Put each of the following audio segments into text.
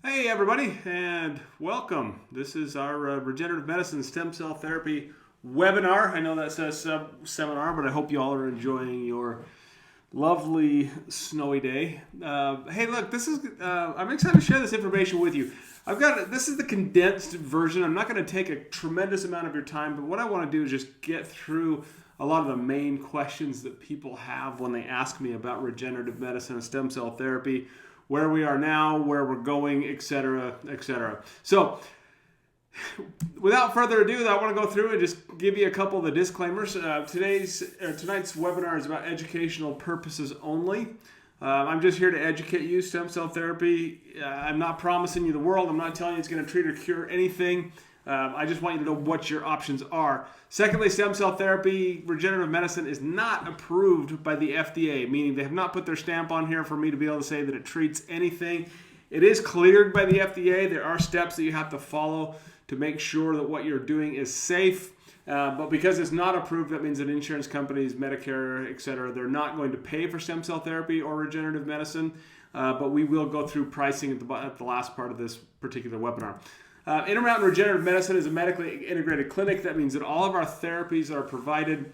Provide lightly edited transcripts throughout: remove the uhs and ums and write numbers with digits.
Hey everybody, and welcome. This is our regenerative medicine stem cell therapy webinar. I know that says seminar, but I hope you all are enjoying your lovely snowy day. Hey, look, I'm excited to share this information with you. This is the condensed version. I'm not going to take a tremendous amount of your time, but what I want to do is just get through a lot of the main questions that people have when they ask me about regenerative medicine and stem cell therapy, where we are now, where we're going, etc., etc. So, without further ado, I want to go through and just give you a couple of the disclaimers. Tonight's webinar is about educational purposes only. I'm just here to educate you. Stem cell therapy, I'm not promising you the world. I'm not telling you it's going to treat or cure anything. I just want you to know what your options are. Secondly, stem cell therapy, regenerative medicine is not approved by the FDA, meaning they have not put their stamp on here for me to be able to say that it treats anything. It is cleared by the FDA. There are steps that you have to follow to make sure that what you're doing is safe. But because it's not approved, that means that insurance companies, Medicare, etc., they're not going to pay for stem cell therapy or regenerative medicine. But we will go through pricing at the last part of this particular webinar. Intermountain Regenerative Medicine is a medically integrated clinic. That means that all of our therapies that are provided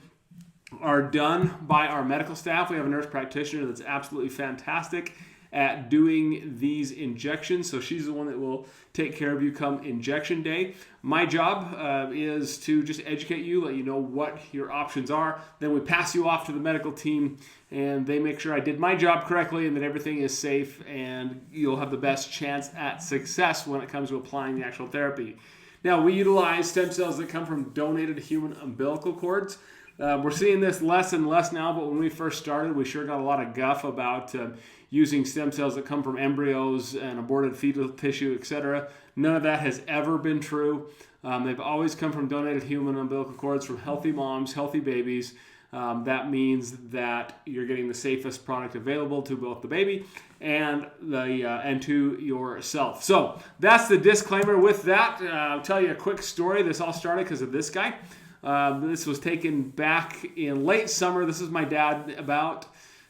are done by our medical staff. We have a nurse practitioner that's absolutely fantastic at doing these injections. So she's the one that will take care of you come injection day. My job is to just educate you, let you know what your options are. Then we pass you off to the medical team and they make sure I did my job correctly and that everything is safe and you'll have the best chance at success when it comes to applying the actual therapy. Now, we utilize stem cells that come from donated human umbilical cords. We're seeing this less and less now, but when we first started, we sure got a lot of guff about using stem cells that come from embryos and aborted fetal tissue, etc. None of that has ever been true. They've always come from donated human umbilical cords from healthy moms, healthy babies. That means that you're getting the safest product available to both the baby and to yourself. So that's the disclaimer. With that, I'll tell you a quick story. This all started because of this guy. This was taken back in late summer. This is my dad about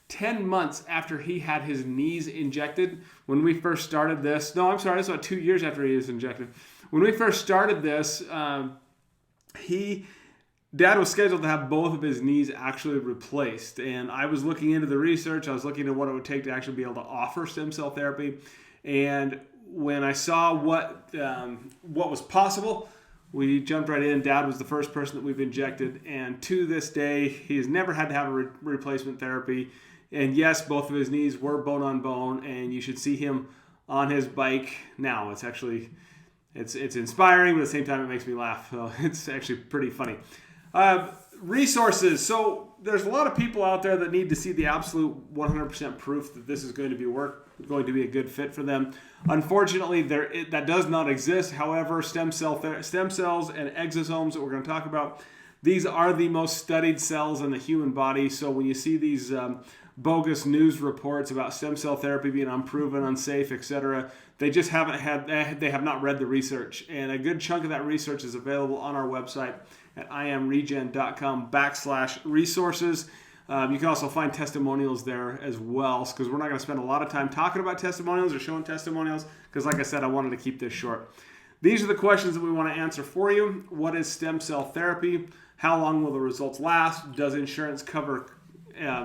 10 months after he had his knees injected. When we first started this, no, I'm sorry, this was about 2 years after he was injected. When we first started this, Dad was scheduled to have both of his knees actually replaced. And I was looking into the research. I was looking at what it would take to actually be able to offer stem cell therapy. And when I saw what was possible, we jumped right in. Dad was the first person that we've injected. And to this day, he has never had to have a replacement therapy. And yes, both of his knees were bone on bone. And you should see him on his bike now. It's actually, it's inspiring, but at the same time, it makes me laugh. So it's actually pretty funny. Resources. So there's a lot of people out there that need to see the absolute 100% proof that this is going to be a good fit for them. Unfortunately, that does not exist. However, stem cells and exosomes that we're going to talk about, these are the most studied cells in the human body. So when you see these bogus news reports about stem cell therapy being unproven, unsafe, etc., they have not read the research. And a good chunk of that research is available on our website at imregen.com/resources. You can also find testimonials there as well, because we're not going to spend a lot of time talking about testimonials or showing testimonials, because like I said, I wanted to keep this short. These are the questions that we want to answer for you. What is stem cell therapy? How long will the results last? Does insurance cover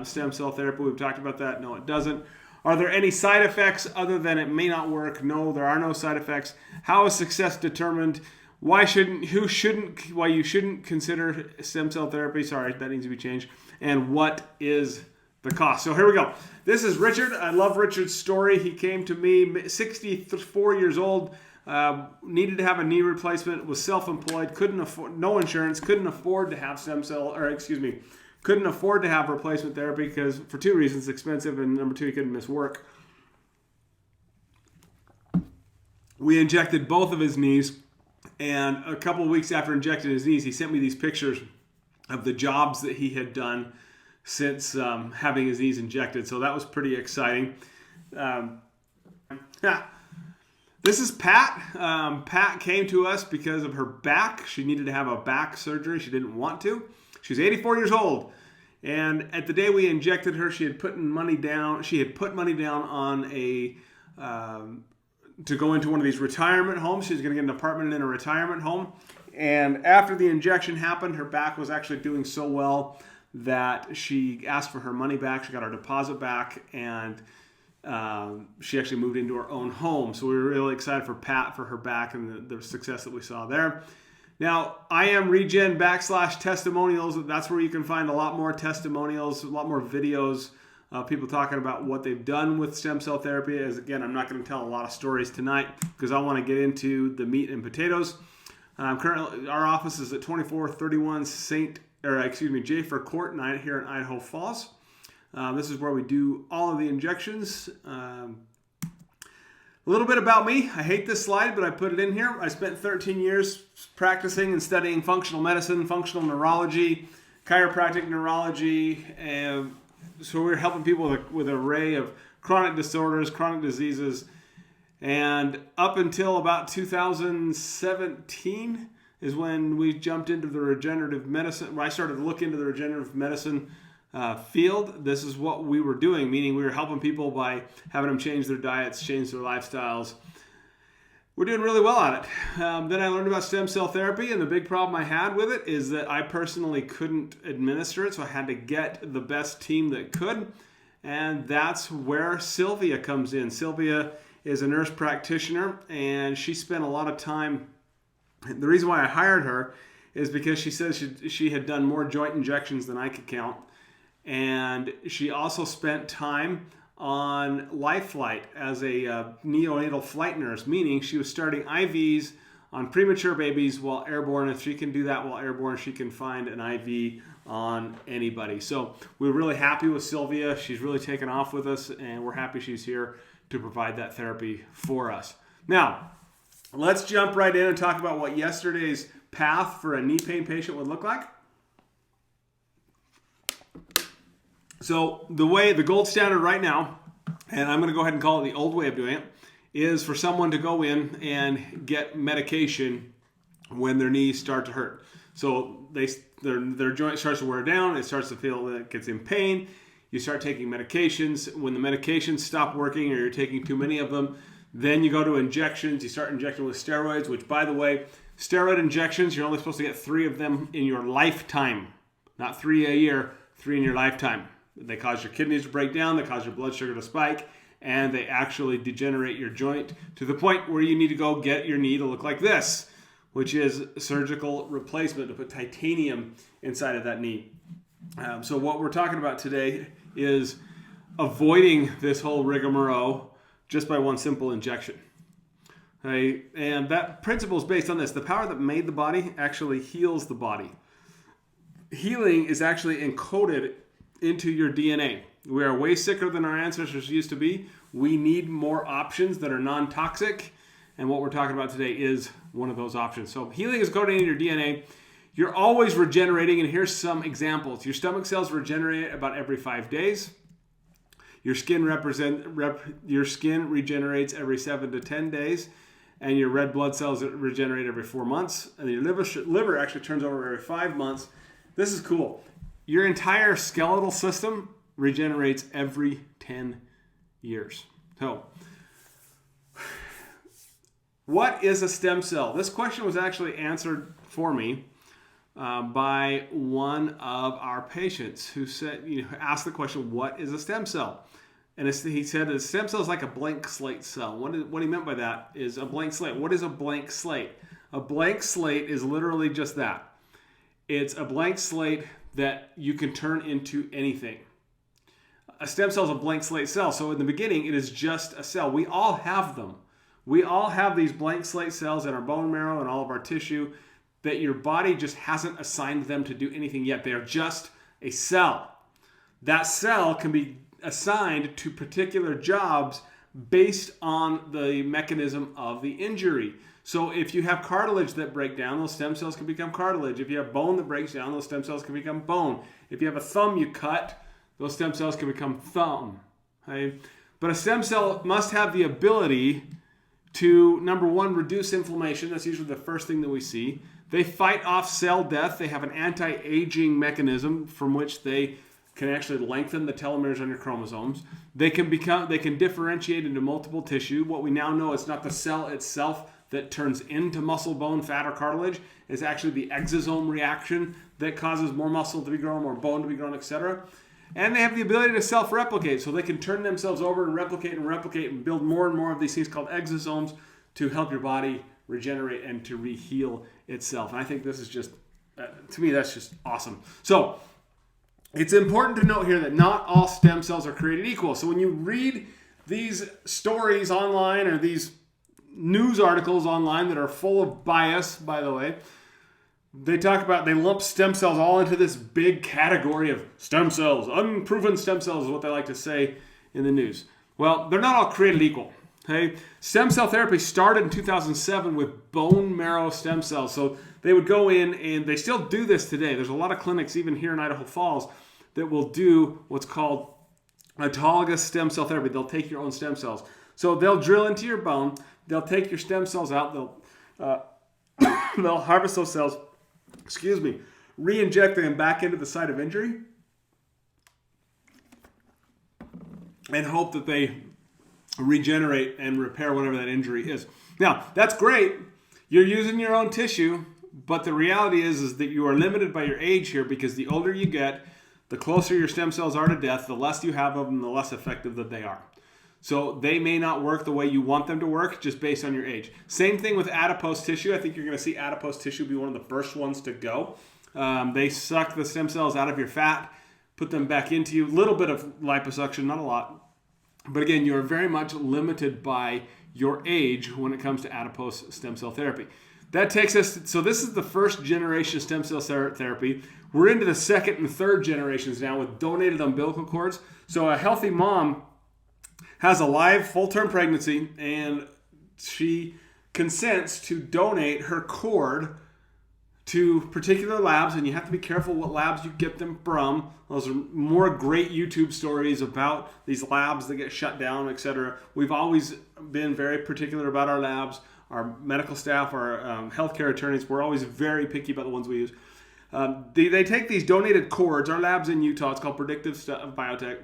stem cell therapy? We've talked about that. No, it doesn't. Are there any side effects other than it may not work? No, there are no side effects. How is success determined? Why you shouldn't consider stem cell therapy? Sorry, that needs to be changed. And what is the cost? So here we go. This is Richard. I love Richard's story. He came to me 64 years old, needed to have a knee replacement, was self-employed, couldn't afford, no insurance, couldn't afford to have couldn't afford to have replacement therapy because for two reasons: expensive, and number two, he couldn't miss work. We injected both of his knees. And a couple of weeks after injecting his knees, he sent me these pictures of the jobs that he had done since having his knees injected. So that was pretty exciting. This is Pat. Pat came to us because of her back. She needed to have a back surgery. She didn't want to. She's 84 years old. And at the day we injected her, she had put money down. She had put money down on a to go into one of these retirement homes. She's going to get an apartment in a retirement home. And after the injection happened, her back was actually doing so well that she asked for her money back. She got her deposit back, and she actually moved into her own home. So we were really excited for Pat, for her back, and the success that we saw there. Now, I am Regen /testimonials. That's where you can find a lot more testimonials, a lot more videos of people talking about what they've done with stem cell therapy. As again, I'm not going to tell a lot of stories tonight because I want to get into the meat and potatoes. Currently, our office is at 2431 Jayfer Court here in Idaho Falls. This is where we do all of the injections. A little bit about me. I hate this slide, but I put it in here. I spent 13 years practicing and studying functional medicine, functional neurology, chiropractic neurology, and so we're helping people with an array of chronic disorders, chronic diseases. And up until about 2017 is when we jumped into the regenerative medicine. I started to look into the regenerative medicine field. This is what we were doing, meaning we were helping people by having them change their diets, change their lifestyles. We're doing really well at it. Then I learned about stem cell therapy, and the big problem I had with it is that I personally couldn't administer it, so I had to get the best team that could, and that's where Sylvia comes in. Sylvia is a nurse practitioner, and she spent a lot of time. The reason why I hired her is because she says she had done more joint injections than I could count, and she also spent time on life flight as a neonatal flight nurse, meaning she was starting IVs on premature babies while airborne. If she can do that while airborne, she can find an IV on anybody. So we're really happy with Sylvia. She's really taken off with us, and we're happy she's here to provide that therapy for us. Now, let's jump right in and talk about what yesterday's path for a knee pain patient would look like. So the gold standard right now, and I'm going to go ahead and call it the old way of doing it, is for someone to go in and get medication when their knees start to hurt. So their joint starts to wear down, it starts to feel that it gets in pain. You start taking medications. When the medications stop working or you're taking too many of them, then you go to injections. You start injecting with steroids, which, by the way, steroid injections, you're only supposed to get 3 of them in your lifetime. Not 3 a year, 3 in your lifetime. They cause your kidneys to break down, they cause your blood sugar to spike, and they actually degenerate your joint to the point where you need to go get your knee to look like this, which is surgical replacement to put titanium inside of that knee. So what we're talking about today is avoiding this whole rigmarole just by one simple injection. Okay? And that principle is based on this. The power that made the body actually heals the body. Healing is actually encoded into your DNA. We are way sicker than our ancestors used to be. We need more options that are non-toxic, and what we're talking about today is one of those options. So healing is coded in your DNA. You're always regenerating, and here's some examples. Your stomach cells regenerate about every 5 days. Your skin regenerates every 7 to 10 days, and your red blood cells regenerate every 4 months, and your liver actually turns over every 5 months. This is cool. Your entire skeletal system regenerates every 10 years. So, what is a stem cell? This question was actually answered for me by one of our patients who said, asked the question, what is a stem cell? And he said a stem cell is like a blank slate cell. What he meant by that is a blank slate. What is a blank slate? A blank slate is literally just that. It's a blank slate that you can turn into anything. A stem cell is a blank slate cell. So in the beginning, it is just a cell. We all have them. We all have these blank slate cells in our bone marrow and all of our tissue that your body just hasn't assigned them to do anything yet. They are just a cell. That cell can be assigned to particular jobs based on the mechanism of the injury. So if you have cartilage that break down, those stem cells can become cartilage. If you have bone that breaks down, those stem cells can become bone. If you have a thumb you cut, those stem cells can become thumb. Okay? But a stem cell must have the ability to, number one, reduce inflammation. That's usually the first thing that we see. They fight off cell death. They have an anti-aging mechanism from which they can actually lengthen the telomeres on your chromosomes. They can differentiate into multiple tissue. What we now know is not the cell itself that turns into muscle, bone, fat, or cartilage. It's actually the exosome reaction that causes more muscle to be grown, more bone to be grown, etc. And they have the ability to self-replicate, so they can turn themselves over and replicate and build more and more of these things called exosomes to help your body regenerate and to re-heal itself. And I think this is just, to me, that's just awesome. So it's important to note here that not all stem cells are created equal. So when you read these stories online or these news articles online that are full of bias, by the way, they lump stem cells all into this big category of stem cells. Unproven stem cells is what they like to say in the news. Well, they're not all created equal. Okay? Stem cell therapy started in 2007 with bone marrow stem cells. So they would go in, and they still do this today. There's a lot of clinics, even here in Idaho Falls, that will do what's called autologous stem cell therapy. They'll take your own stem cells. So they'll drill into your bone. They'll take your stem cells out. They'll harvest those cells, re-inject them back into the site of injury, and hope that they regenerate and repair whatever that injury is. Now, that's great. You're using your own tissue, but the reality is that you are limited by your age here, because the older you get, the closer your stem cells are to death, the less you have of them, the less effective that they are. So they may not work the way you want them to work just based on your age. Same thing with adipose tissue. I think you're going to see adipose tissue be one of the first ones to go. They suck the stem cells out of your fat, put them back into you. A little bit of liposuction, not a lot. But again, you're very much limited by your age when it comes to adipose stem cell therapy. That takes us, so this is the first generation of stem cell therapy. We're into the second and third generations now with donated umbilical cords. So a healthy mom has a live full-term pregnancy, and she consents to donate her cord to particular labs, and you have to be careful what labs you get them from. Those are more great YouTube stories about these labs that get shut down, etc. We've always been very particular about our labs. Our medical staff, our healthcare attorneys, we're always very picky about the ones we use. They take these donated cords. Our lab's in Utah. It's called Predictive Biotech.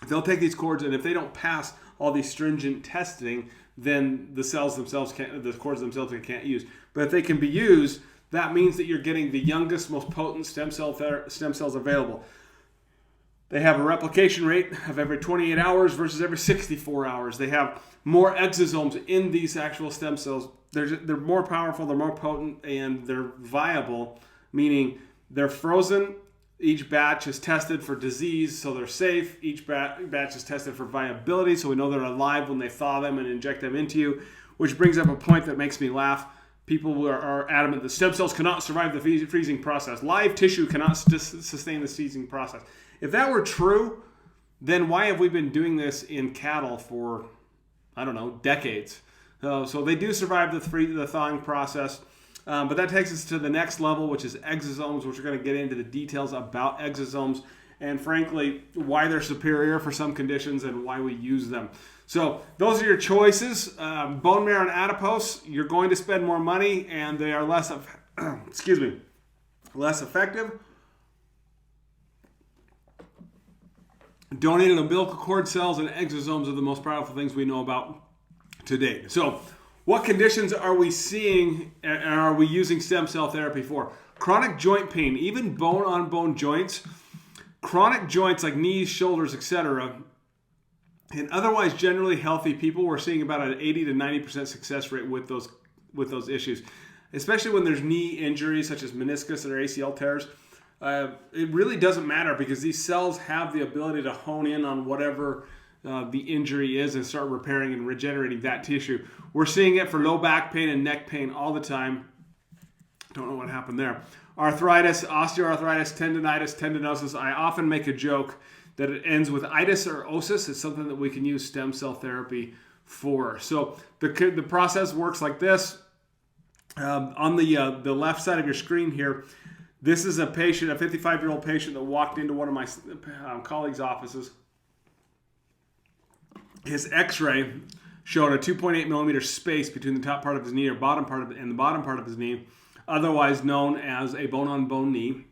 They'll take these cords, and if they don't pass all these stringent testing, then the cords themselves they can't use. But if they can be used, that means that you're getting the youngest, most potent stem cells available. They have a replication rate of every 28 hours versus every 64 hours. They have more exosomes in these actual stem cells. They're more powerful, they're more potent, and they're viable, meaning they're frozen. Each batch is tested for disease, so they're safe. Each batch is tested for viability, so we know they're alive when they thaw them and inject them into you, which brings up a point that makes me laugh. People are adamant that stem cells cannot survive the freezing process. Live tissue cannot sustain the freezing process. If that were true, then why have we been doing this in cattle for, decades? So they do survive the thawing process. But that takes us to the next level, which is exosomes, which we're going to get into the details about exosomes and, frankly, why they're superior for some conditions and why we use them. So those are your choices. Bone marrow and adipose, you're going to spend more money, and they are less effective. Donated umbilical cord cells and exosomes are the most powerful things we know about today. So what conditions are we seeing and are we using stem cell therapy for? Chronic joint pain, even bone-on-bone joints, chronic joints like knees, shoulders, etc. And otherwise generally healthy people, we're seeing about an 80 to 90% success rate with those issues, especially when there's knee injuries such as meniscus or ACL tears. It really doesn't matter because these cells have the ability to hone in on whatever the injury is and start repairing and regenerating that tissue. We're seeing it for low back pain and neck pain all the time. Don't know what happened there. Arthritis, osteoarthritis, tendinitis, tendinosis. I often make a joke that it ends with itis or osis. It's something that we can use stem cell therapy for. So the process works like this. On the left side of your screen here, this is a patient, a 55-year-old patient that walked into one of my colleagues' offices. His x-ray showed a 2.8 millimeter space between the top part of his knee and the bottom part of his knee, otherwise known as a bone-on-bone knee.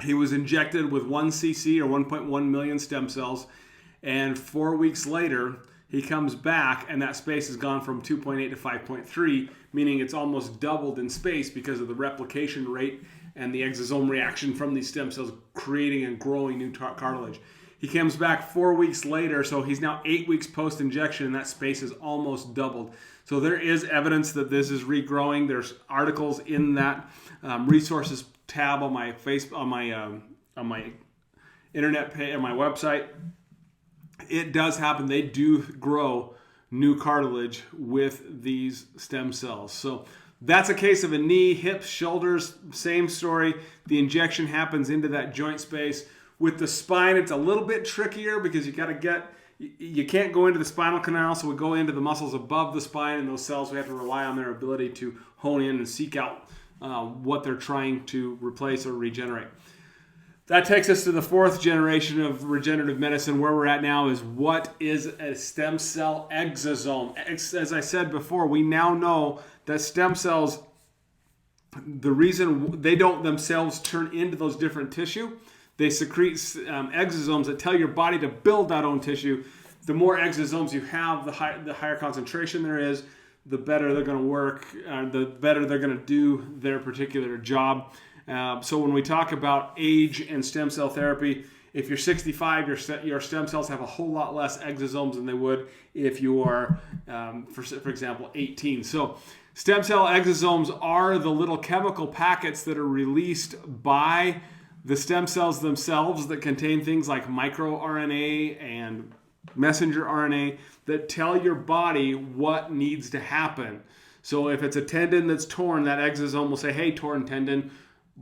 He was injected with 1 cc or 1.1 million stem cells, and 4 weeks later, he comes back, and that space has gone from 2.8 to 5.3, meaning it's almost doubled in space because of the replication rate and the exosome reaction from these stem cells creating and growing new cartilage. He comes back 4 weeks later, so he's now 8 weeks post-injection, and that space is almost doubled. So there is evidence that this is regrowing. There's articles in that resources tab on my on my internet page, on my website. It does happen. They do grow new cartilage with these stem cells. So that's a case of a knee, hips, shoulders, same story. The injection happens into that joint space. With the spine, it's a little bit trickier because you can't go into the spinal canal, so we go into the muscles above the spine, and those cells, we have to rely on their ability to hone in and seek out what they're trying to replace or regenerate. That takes us to the 4th generation of regenerative medicine. Where we're at now is, what is a stem cell exosome? As I said before, we now know that stem cells, the reason they don't themselves turn into those different tissue, they secrete exosomes that tell your body to build that own tissue. The more exosomes you have, the higher concentration there is, the better they're going to work, the better they're going to do their particular job. So when we talk about age and stem cell therapy, if you're 65, your stem cells have a whole lot less exosomes than they would if you are, for example, 18. So stem cell exosomes are the little chemical packets that are released by the stem cells themselves that contain things like microRNA and messenger RNA that tell your body what needs to happen. So if it's a tendon that's torn, that exosome will say, hey, torn tendon,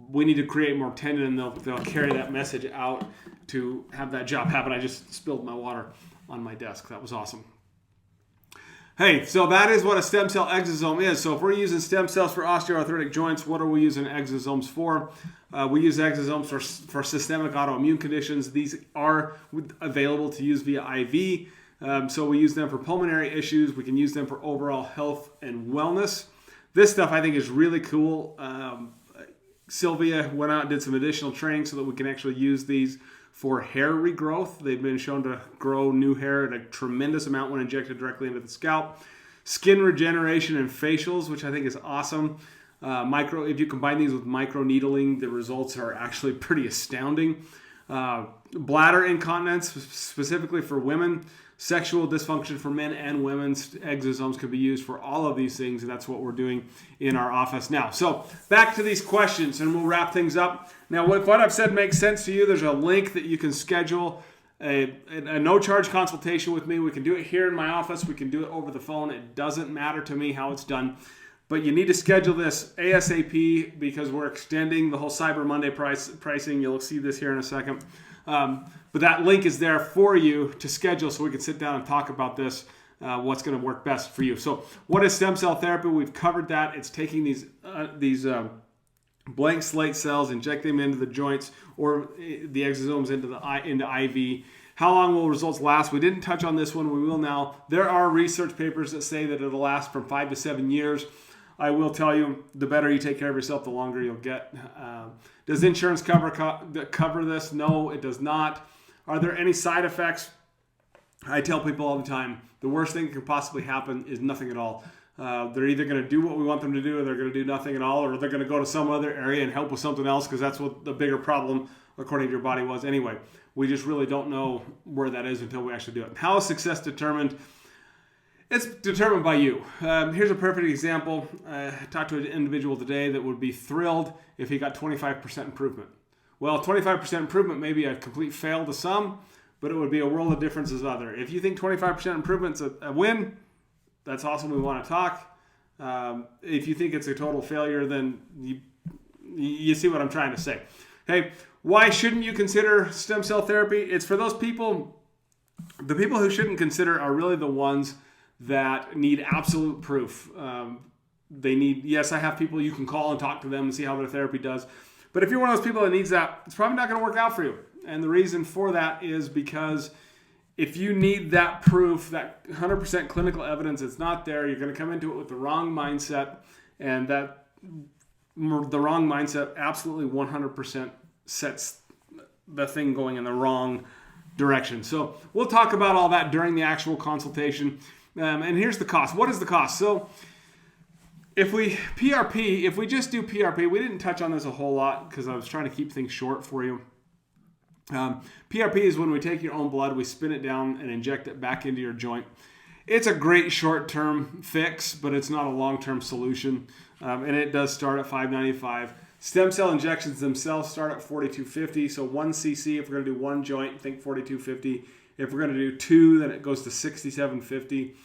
we need to create more tendon, and they'll carry that message out to have that job happen. I just spilled my water on my desk. That was awesome. Hey, so that is what a stem cell exosome is. So if we're using stem cells for osteoarthritic joints, what are we using exosomes for? We use exosomes for systemic autoimmune conditions. These are available to use via IV. So we use them for pulmonary issues. We can use them for overall health and wellness. This stuff I think is really cool. Sylvia went out and did some additional training so that we can actually use these for hair regrowth. They've been shown to grow new hair at a tremendous amount when injected directly into the scalp. Skin regeneration and facials, which I think is awesome. If you combine these with microneedling, the results are actually pretty astounding. Bladder incontinence, specifically for women. Sexual dysfunction for men and women's exosomes can be used for all of these things, and that's what we're doing in our office now. So back to these questions, and we'll wrap things up. Now, if what I've said makes sense to you, there's a link that you can schedule a no-charge consultation with me. We can do it here in my office. We can do it over the phone. It doesn't matter to me how it's done. But you need to schedule this ASAP because we're extending the whole Cyber Monday pricing. You'll see this here in a second. But that link is there for you to schedule so we can sit down and talk about this, what's going to work best for you. So what is stem cell therapy? We've covered that. It's taking these blank slate cells, injecting them into the joints or the exosomes into IV. How long will results last? We didn't touch on this one. We will now. There are research papers that say that it'll last from 5 to 7 years. I will tell you, the better you take care of yourself, the longer you'll get. Does insurance cover this? No, it does not. Are there any side effects? I tell people all the time, the worst thing that can possibly happen is nothing at all. They're either going to do what we want them to do, or they're going to do nothing at all, or they're going to go to some other area and help with something else because that's what the bigger problem, according to your body, was anyway. We just really don't know where that is until we actually do it. How is success determined? It's determined by you. Here's a perfect example. I talked to an individual today that would be thrilled if he got 25% improvement. Well, 25% improvement may be a complete fail to some, but it would be a world of difference as other. If you think 25% improvement's a win, that's awesome. We want to talk. If you think it's a total failure, then you see what I'm trying to say. Hey, why shouldn't you consider stem cell therapy? It's for those people. The people who shouldn't consider are really the ones that need absolute proof. They need, yes, I have people you can call and talk to them and see how their therapy does. But if you're one of those people that needs that, it's probably not going to work out for you. And the reason for that is because if you need that proof, that 100% clinical evidence, it's not there, you're going to come into it with the wrong mindset. And the wrong mindset absolutely 100% sets the thing going in the wrong direction. So we'll talk about all that during the actual consultation. And here's the cost. What is the cost? So if we just do PRP, we didn't touch on this a whole lot because I was trying to keep things short for you. PRP is when we take your own blood, we spin it down and inject it back into your joint. It's a great short-term fix, but it's not a long-term solution, and it does start at $5.95. Stem cell injections themselves start at $42.50, so 1 cc, if we're going to do one joint, think $42.50. If we're going to do two, then it goes to $67.50.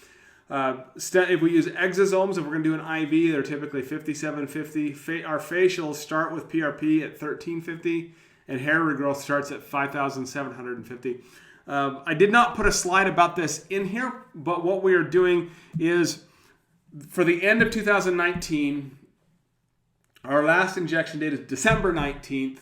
If we use exosomes, if we're going to do an IV, they're typically $57.50. Our facials start with PRP at $13.50, and hair regrowth starts at $5,750. I did not put a slide about this in here, but what we are doing is for the end of 2019, our last injection date is December 19th.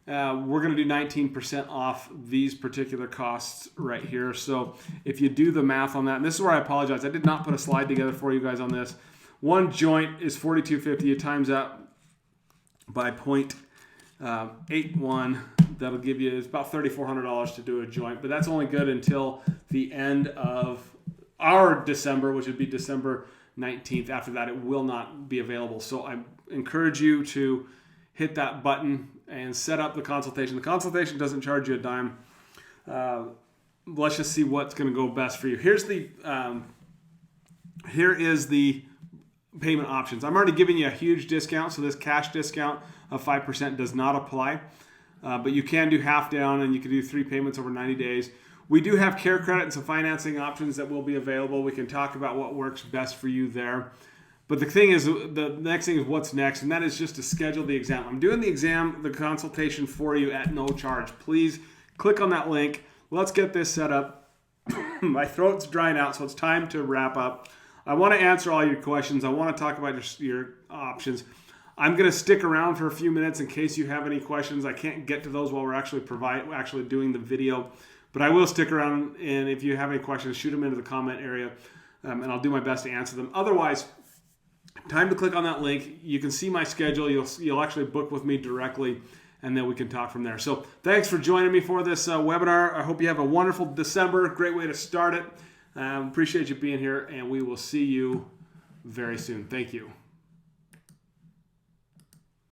We're going to do 19% off these particular costs right here. So if you do the math on that, and this is where I apologize, I did not put a slide together for you guys on this. One joint is $42.50. You times that by 0.81. That'll give you, it's about $3,400 to do a joint, but that's only good until the end of our December, which would be December 19th. After that, it will not be available. So I encourage you to hit that button and set up the consultation. The consultation doesn't charge you a dime. Let's just see what's going to go best for you. Here is the payment options. I'm already giving you a huge discount, so this cash discount of 5% does not apply. But you can do half down, and you can do 3 payments over 90 days. We do have care credit and some financing options that will be available. We can talk about what works best for you there. But the thing is, the next thing is what's next, and that is just to schedule the exam. I'm doing the consultation for you at no charge. Please click on that link. Let's get this set up. My throat's drying out, so it's time to wrap up. I want to answer all your questions. I want to talk about your options. I'm going to stick around for a few minutes in case you have any questions. I can't get to those while we're actually doing the video, but I will stick around, and if you have any questions, shoot them into the comment area, and I'll do my best to answer them. Otherwise, time to click on that link. You can see my schedule. You'll actually book with me directly, and then we can talk from there. So thanks for joining me for this webinar. I hope you have a wonderful December. Great way to start it. Appreciate you being here, and we will see you very soon. Thank you.